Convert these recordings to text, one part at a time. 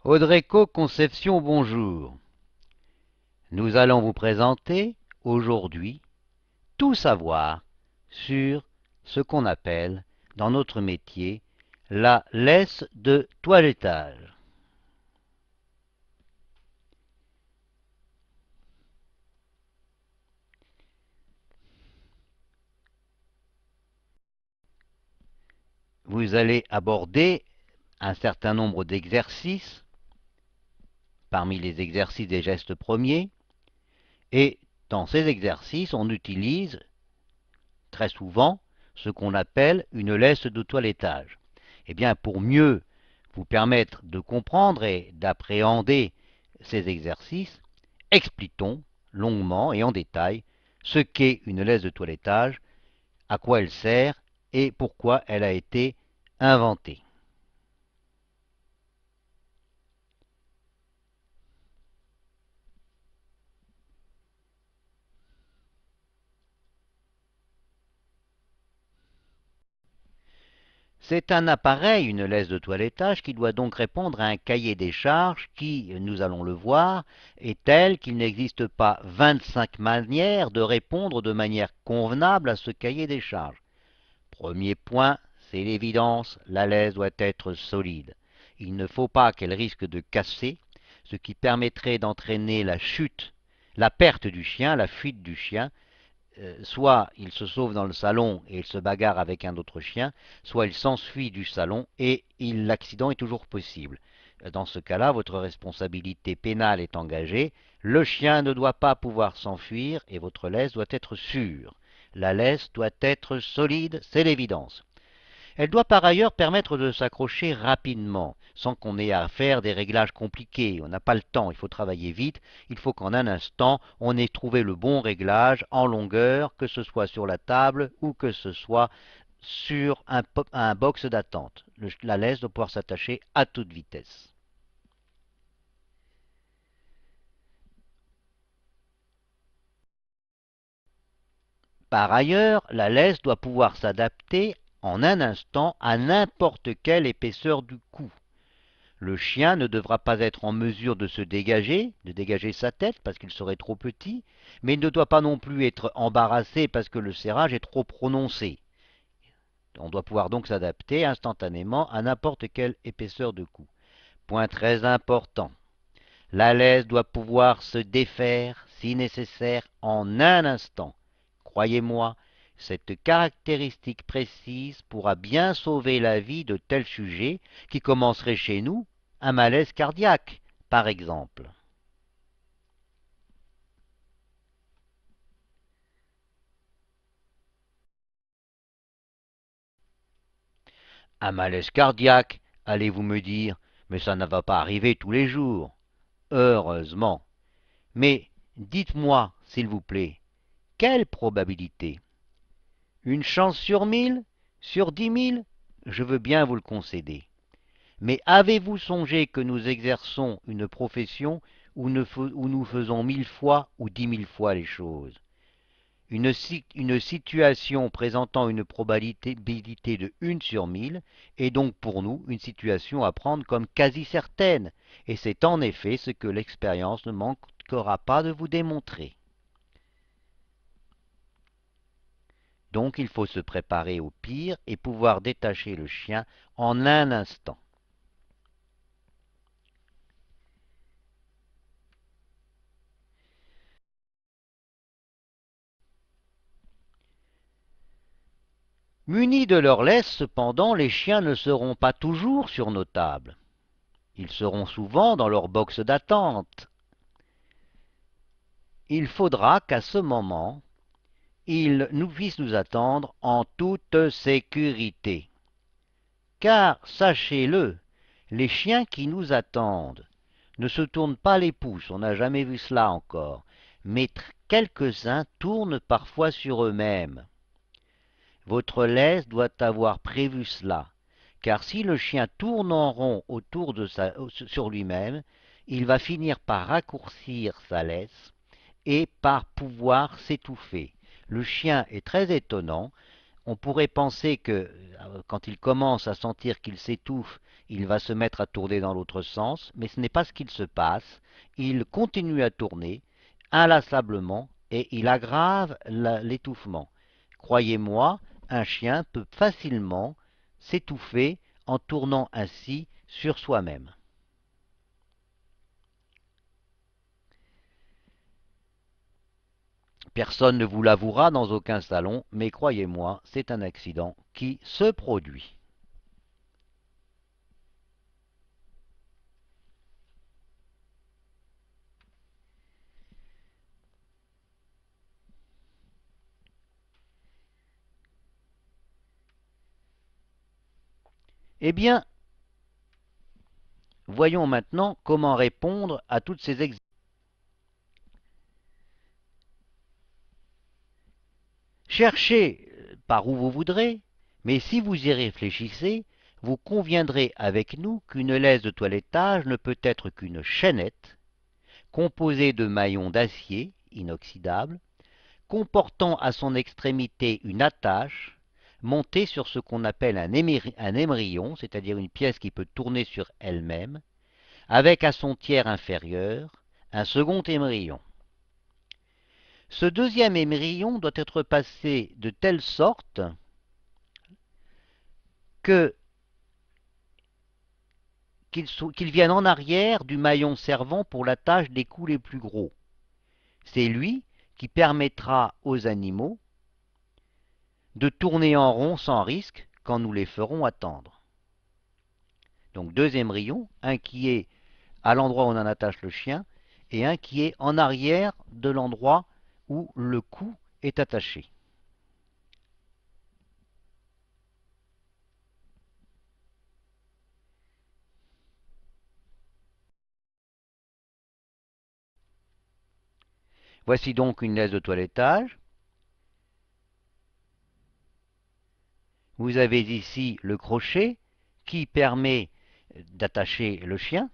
Audreco Conception, bonjour. Nous allons vous présenter aujourd'hui tout savoir sur ce qu'on appelle dans notre métier la laisse de toilettage. Vous allez aborder un certain nombre d'exercices, parmi les exercices des gestes premiers, et dans ces exercices, on utilise très souvent ce qu'on appelle une laisse de toilettage. Eh bien, pour mieux vous permettre de comprendre et d'appréhender ces exercices, expliquons longuement et en détail ce qu'est une laisse de toilettage, à quoi elle sert et pourquoi elle a été inventée. C'est un appareil, une laisse de toilettage, qui doit donc répondre à un cahier des charges qui, nous allons le voir, est tel qu'il n'existe pas 25 manières de répondre de manière convenable à ce cahier des charges. Premier point, c'est l'évidence, la laisse doit être solide. Il ne faut pas qu'elle risque de casser, ce qui permettrait d'entraîner la chute, la perte du chien, la fuite du chien. Soit il se sauve dans le salon et il se bagarre avec un autre chien, soit il s'enfuit du salon et l'accident est toujours possible. Dans ce cas-là, votre responsabilité pénale est engagée. Le chien ne doit pas pouvoir s'enfuir et votre laisse doit être sûre. La laisse doit être solide, c'est l'évidence. Elle doit par ailleurs permettre de s'accrocher rapidement, sans qu'on ait à faire des réglages compliqués. On n'a pas le temps, il faut travailler vite. Il faut qu'en un instant, on ait trouvé le bon réglage en longueur, que ce soit sur la table ou que ce soit sur un box d'attente. La laisse doit pouvoir s'attacher à toute vitesse. Par ailleurs, la laisse doit pouvoir s'adapter en un instant à n'importe quelle épaisseur du cou. Le chien ne devra pas être en mesure de dégager sa tête parce qu'il serait trop petit, mais il ne doit pas non plus être embarrassé parce que le serrage est trop prononcé. On doit pouvoir donc s'adapter instantanément à n'importe quelle épaisseur de cou. Point très important, la laisse doit pouvoir se défaire, si nécessaire, en un instant. Croyez-moi, cette caractéristique précise pourra bien sauver la vie de tels sujets qui commenceraient chez nous un malaise cardiaque, par exemple. Un malaise cardiaque, allez-vous me dire, mais ça ne va pas arriver tous les jours. Heureusement. Mais dites-moi, s'il vous plaît, quelle probabilité? Une chance sur 1000? Sur 10 000? Je veux bien vous le concéder. Mais avez-vous songé que nous exerçons une profession où nous faisons 1000 fois ou 10 000 fois les choses? Une situation présentant une probabilité de 1 sur 1000 est donc pour nous une situation à prendre comme quasi certaine, et c'est en effet ce que l'expérience ne manquera pas de vous démontrer. Donc il faut se préparer au pire et pouvoir détacher le chien en un instant. Munis de leur laisse, cependant, les chiens ne seront pas toujours sur nos tables. Ils seront souvent dans leur box d'attente. Il faudra qu'à ce moment, ils nous puissent nous attendre en toute sécurité. Car, sachez-le, les chiens qui nous attendent ne se tournent pas les pouces, on n'a jamais vu cela encore, mais quelques-uns tournent parfois sur eux-mêmes. Votre laisse doit avoir prévu cela, car si le chien tourne en rond sur lui-même, il va finir par raccourcir sa laisse et par pouvoir s'étouffer. Le chien est très étonnant. On pourrait penser que quand il commence à sentir qu'il s'étouffe, il va se mettre à tourner dans l'autre sens, mais ce n'est pas ce qu'il se passe. Il continue à tourner inlassablement et il aggrave l'étouffement. Croyez-moi, un chien peut facilement s'étouffer en tournant ainsi sur soi-même. Personne ne vous l'avouera dans aucun salon, mais croyez-moi, c'est un accident qui se produit. Eh bien, voyons maintenant comment répondre à toutes ces exigences. Cherchez par où vous voudrez, mais si vous y réfléchissez, vous conviendrez avec nous qu'une laisse de toilettage ne peut être qu'une chaînette composée de maillons d'acier inoxydable, comportant à son extrémité une attache montée sur ce qu'on appelle un émerillon, c'est-à-dire une pièce qui peut tourner sur elle-même, avec à son tiers inférieur un second émerillon. Ce deuxième émerillon doit être passé de telle sorte que qu'il vienne en arrière du maillon servant pour la tâche des coups les plus gros. C'est lui qui permettra aux animaux de tourner en rond sans risque quand nous les ferons attendre. Donc deux émerillons, un qui est à l'endroit où on en attache le chien et un qui est en arrière de l'endroit où le cou est attaché. Voici donc une laisse de toilettage. Vous avez ici le crochet qui permet d'attacher le chien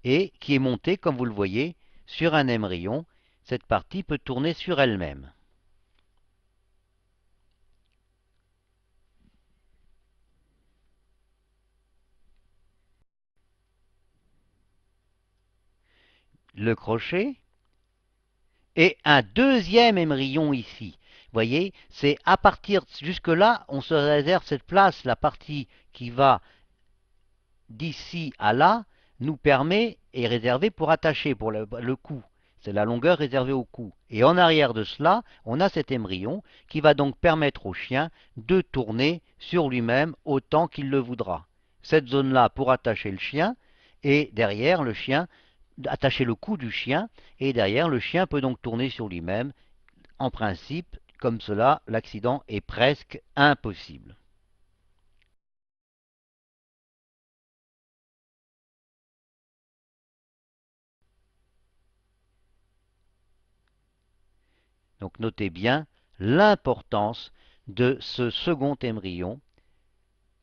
et qui est monté, comme vous le voyez, sur un émerillon. Cette partie peut tourner sur elle-même. Le crochet et un deuxième émerillon ici. Vous voyez, c'est à partir, jusque-là, on se réserve cette place, la partie qui va d'ici à là, nous permet, est réservée pour attacher, pour le cou. C'est la longueur réservée au cou. Et en arrière de cela, on a cet émerillon qui va donc permettre au chien de tourner sur lui-même autant qu'il le voudra. Cette zone-là pour attacher le chien, et derrière le chien, attacher le cou du chien, et derrière le chien peut donc tourner sur lui-même. En principe, comme cela, l'accident est presque impossible. Donc notez bien l'importance de ce second émerillon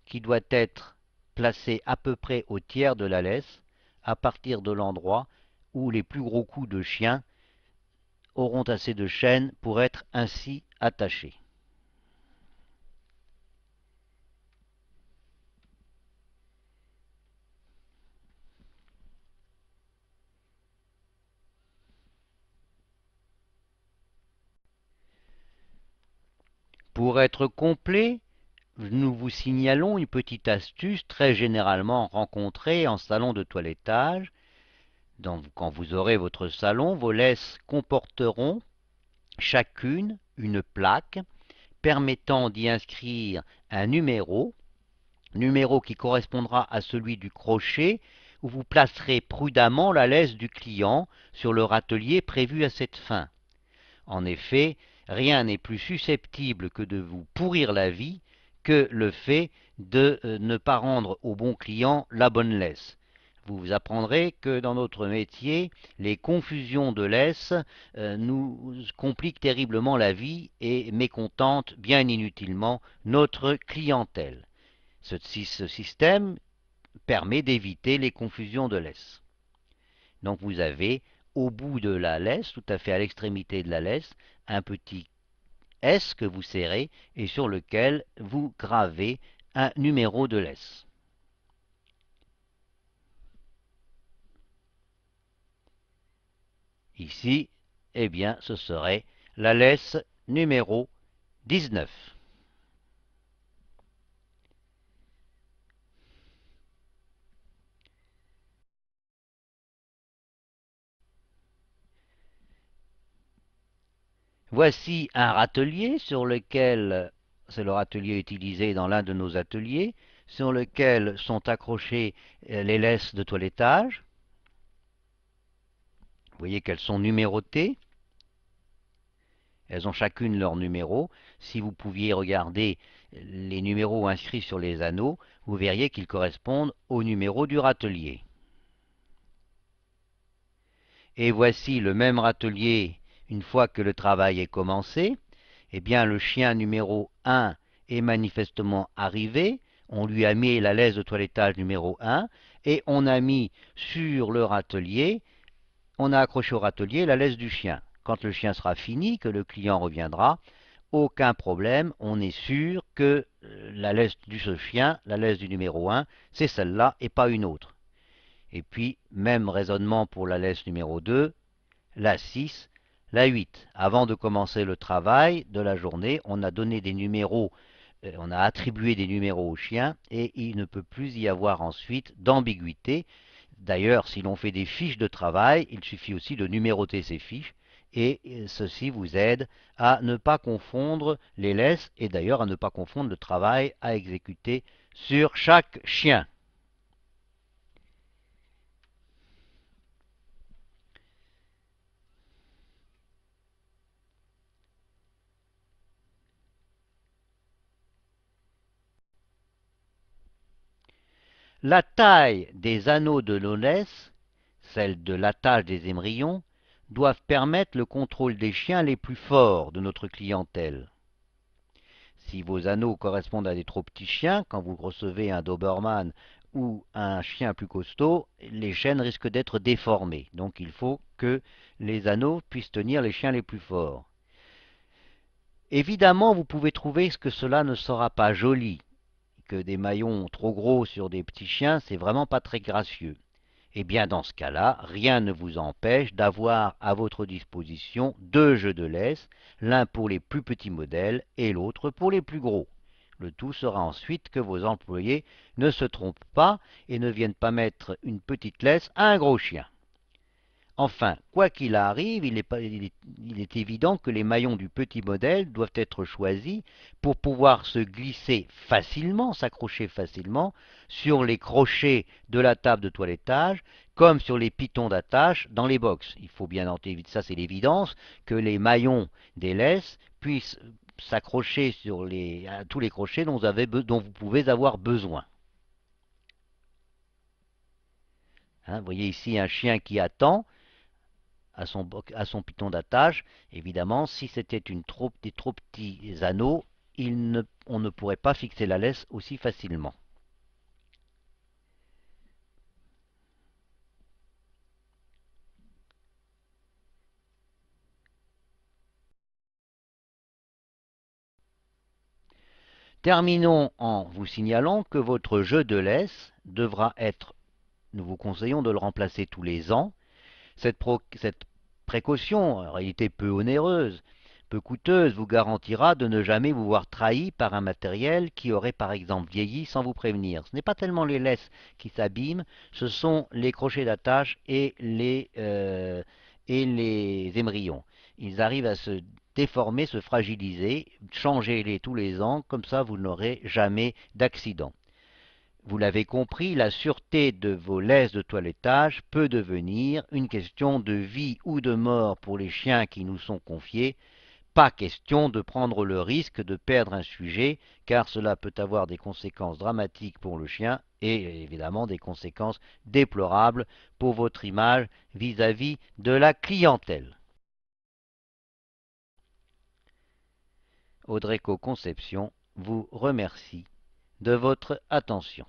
qui doit être placé à peu près au tiers de la laisse, à partir de l'endroit où les plus gros coups de chien auront assez de chaîne pour être ainsi attachés. Pour être complet, nous vous signalons une petite astuce très généralement rencontrée en salon de toilettage. Quand vous aurez votre salon, vos laisses comporteront chacune une plaque permettant d'y inscrire un numéro qui correspondra à celui du crochet, où vous placerez prudemment la laisse du client sur le râtelier prévu à cette fin. En effet, rien n'est plus susceptible que de vous pourrir la vie que le fait de ne pas rendre au bon client la bonne laisse. Vous apprendrez que dans notre métier, les confusions de laisse nous compliquent terriblement la vie et mécontentent bien inutilement notre clientèle. Ce système permet d'éviter les confusions de laisse. Donc vous avez au bout de la laisse, tout à fait à l'extrémité de la laisse, un petit S que vous serrez et sur lequel vous gravez un numéro de laisse. Ici, eh bien, ce serait la laisse numéro 19. Voici un râtelier sur lequel, c'est le râtelier utilisé dans l'un de nos ateliers, sur lequel sont accrochées les laisses de toilettage. Vous voyez qu'elles sont numérotées. Elles ont chacune leur numéro. Si vous pouviez regarder les numéros inscrits sur les anneaux, vous verriez qu'ils correspondent au numéro du râtelier. Et voici le même râtelier une fois que le travail est commencé. Eh bien, le chien numéro 1 est manifestement arrivé. On lui a mis la laisse de toilettage numéro 1 et on a mis sur le râtelier, on a accroché au râtelier la laisse du chien. Quand le chien sera fini, que le client reviendra, aucun problème, on est sûr que la laisse de ce chien, la laisse du numéro 1, c'est celle-là et pas une autre. Et puis, même raisonnement pour la laisse numéro 2, la 6, la 8. Avant de commencer le travail de la journée, on a donné des numéros, on a attribué des numéros au chien et il ne peut plus y avoir ensuite d'ambiguïté. D'ailleurs, si l'on fait des fiches de travail, il suffit aussi de numéroter ces fiches et ceci vous aide à ne pas confondre les laisses et d'ailleurs à ne pas confondre le travail à exécuter sur chaque chien. La taille des anneaux de nos laisses, celle de l'attache des émerillons, doivent permettre le contrôle des chiens les plus forts de notre clientèle. Si vos anneaux correspondent à des trop petits chiens, quand vous recevez un Doberman ou un chien plus costaud, les chaînes risquent d'être déformées. Donc il faut que les anneaux puissent tenir les chiens les plus forts. Évidemment, vous pouvez trouver que cela ne sera pas joli, que des maillons trop gros sur des petits chiens, c'est vraiment pas très gracieux. Eh bien, dans ce cas-là, rien ne vous empêche d'avoir à votre disposition deux jeux de laisse, l'un pour les plus petits modèles et l'autre pour les plus gros. Le tout sera ensuite que vos employés ne se trompent pas et ne viennent pas mettre une petite laisse à un gros chien. Enfin, quoi qu'il arrive, il est évident que les maillons du petit modèle doivent être choisis pour pouvoir se glisser facilement, s'accrocher facilement sur les crochets de la table de toilettage, comme sur les pitons d'attache dans les box. Il faut bien entendu, ça c'est l'évidence, que les maillons des laisses puissent s'accrocher à tous les crochets dont vous pouvez avoir besoin. Hein, vous voyez ici un chien qui attend à son piton d'attache. Évidemment, si c'était des trop petits anneaux, on ne pourrait pas fixer la laisse aussi facilement. Terminons en vous signalant que votre jeu de laisse devra être, nous vous conseillons de le remplacer tous les ans. Cette précaution, en réalité peu onéreuse, peu coûteuse, vous garantira de ne jamais vous voir trahi par un matériel qui aurait par exemple vieilli sans vous prévenir. Ce n'est pas tellement les laisses qui s'abîment, ce sont les crochets d'attache et les émerillons. Ils arrivent à se déformer, se fragiliser, changez-les tous les ans, comme ça vous n'aurez jamais d'accident. Vous l'avez compris, la sûreté de vos laisses de toilettage peut devenir une question de vie ou de mort pour les chiens qui nous sont confiés. Pas question de prendre le risque de perdre un sujet, car cela peut avoir des conséquences dramatiques pour le chien et évidemment des conséquences déplorables pour votre image vis-à-vis de la clientèle. Audrey Co Conception vous remercie de votre attention.